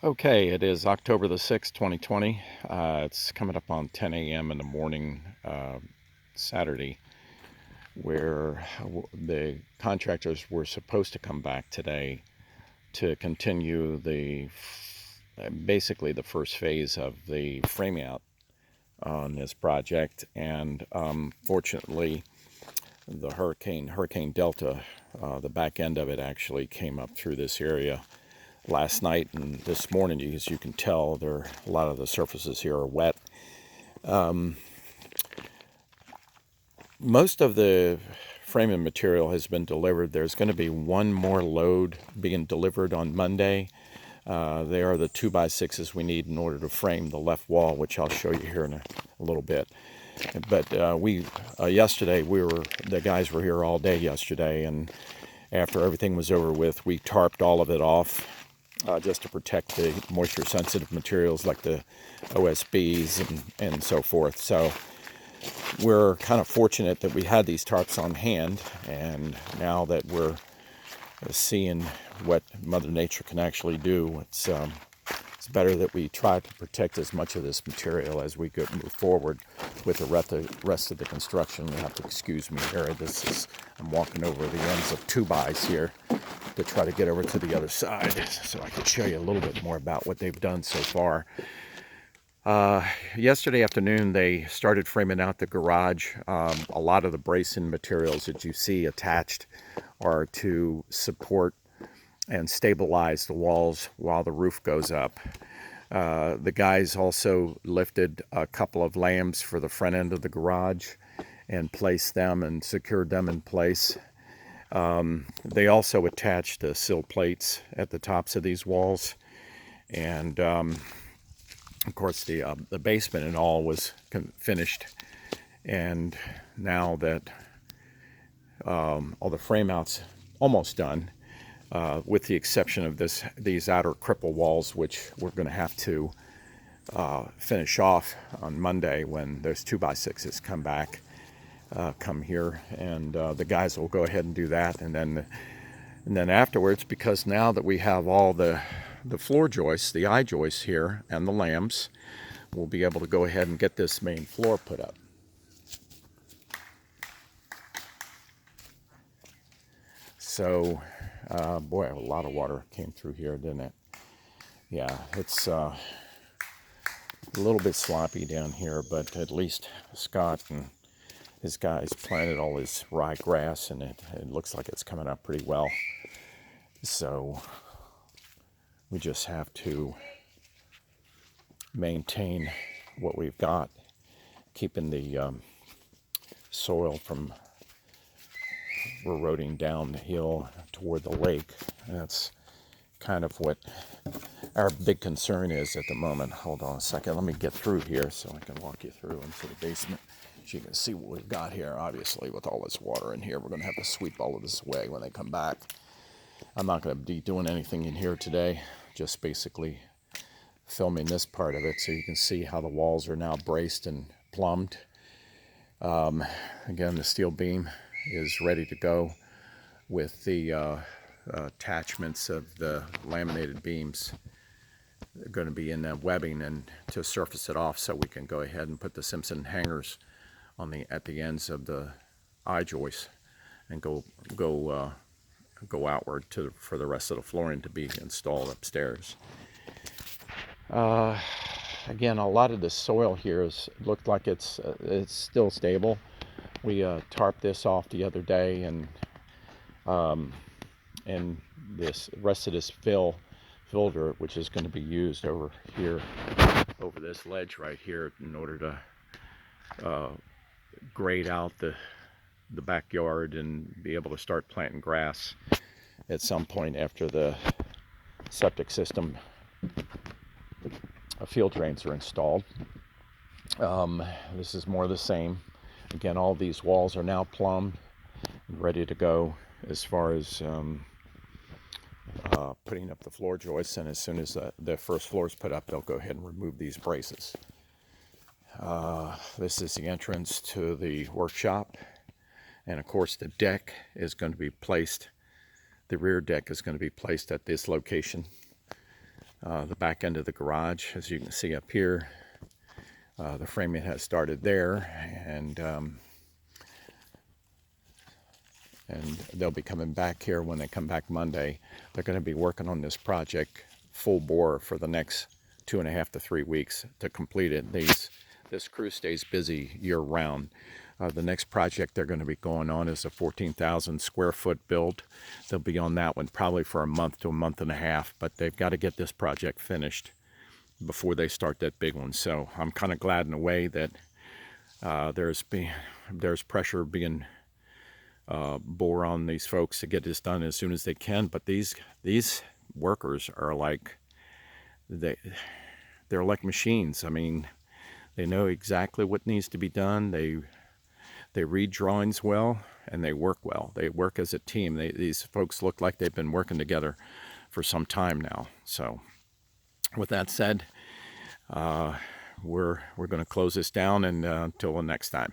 Okay, it is October the 6th, 2020. It's coming up on 10 a.m. in the morning, Saturday, where the contractors were supposed to come back today to continue basically the first phase of the framing out on this project. And fortunately, the Hurricane Delta, the back end of it actually came up through this area last night and this morning. As you can tell, a lot of the surfaces here are wet. Most of the framing material has been delivered. There's going to be one more load being delivered on Monday. They are the 2x6s we need in order to frame the left wall, which I'll show you here in a little bit. But yesterday the guys were here all day yesterday, and after everything was over with, we tarped all of it off just to protect the moisture sensitive materials like the OSBs and so forth. So we're kind of fortunate that we had these tarps on hand, and now that we're seeing what Mother Nature can actually do, it's better that we try to protect as much of this material as we move forward with the rest of the construction. You have to excuse me here. I'm walking over the ends of 2x here to try to get over to the other side so I could show you a little bit more about what they've done so far. Yesterday afternoon, they started framing out the garage. A lot of the bracing materials that you see attached are to support and stabilize the walls while the roof goes up. The guys also lifted a couple of lambs for the front end of the garage and placed them and secured them in place. They also attached sill plates at the tops of these walls, and of course the basement and all was finished. And now that all the frame outs almost done, with the exception of these outer cripple walls, which we're going to have to finish off on Monday when those 2x6s come here, and the guys will go ahead and do that. And then afterwards, because now that we have all the floor joists, the eye joists here, and the lambs, we'll be able to go ahead and get this main floor put up. So, boy, a lot of water came through here, didn't it? Yeah, it's a little bit sloppy down here, but at least Scott and his guys planted all his ryegrass, and it looks like it's coming up pretty well. So we just have to maintain what we've got, keeping the soil from eroding down the hill toward the lake. That's kind of what our big concern is at the moment. Hold on a second. Let me get through here so I can walk you through into the basement. So you can see what we've got here. Obviously, with all this water in here, we're going to have to sweep all of this away when they come back. I'm not going to be doing anything in here today, just basically filming this part of it so you can see how the walls are now braced and plumbed. Again, the steel beam is ready to go with the attachments of the laminated beams. They're going to be in the webbing and to surface it off so we can go ahead and put the Simpson hangers at the ends of the eye joists and go outward for the rest of the flooring to be installed upstairs. Again, a lot of the soil here looked like it's still stable. We tarped this off the other day, and this rest of this filter, which is going to be used over here, over this ledge right here, in order to grade out the backyard and be able to start planting grass at some point after the septic system field drains are installed. This is more of the same. Again, all these walls are now plumbed and ready to go as far as putting up the floor joists, and as soon as the first floor is put up, they'll go ahead and remove these braces. This is the entrance to the workshop, and of course the deck is going to be placed, the rear deck is going to be placed at this location. the back end of the garage. As you can see up here, the framing has started there, and they'll be coming back here when they come back Monday. They're going to be working on this project full bore for the next 2.5 to 3 weeks to complete it. This crew stays busy year round. The next project they're going to be going on is a 14,000 square foot build. They'll be on that one probably for a month to a month and a half, but they've got to get this project finished before they start that big one. So I'm kind of glad in a way that there's pressure being bore on these folks to get this done as soon as they can. But these workers are like, they're like machines. I mean, they know exactly what needs to be done. They read drawings well, and they work well. They work as a team. These folks look like they've been working together for some time now. So with that said, we're going to close this down, and until the next time.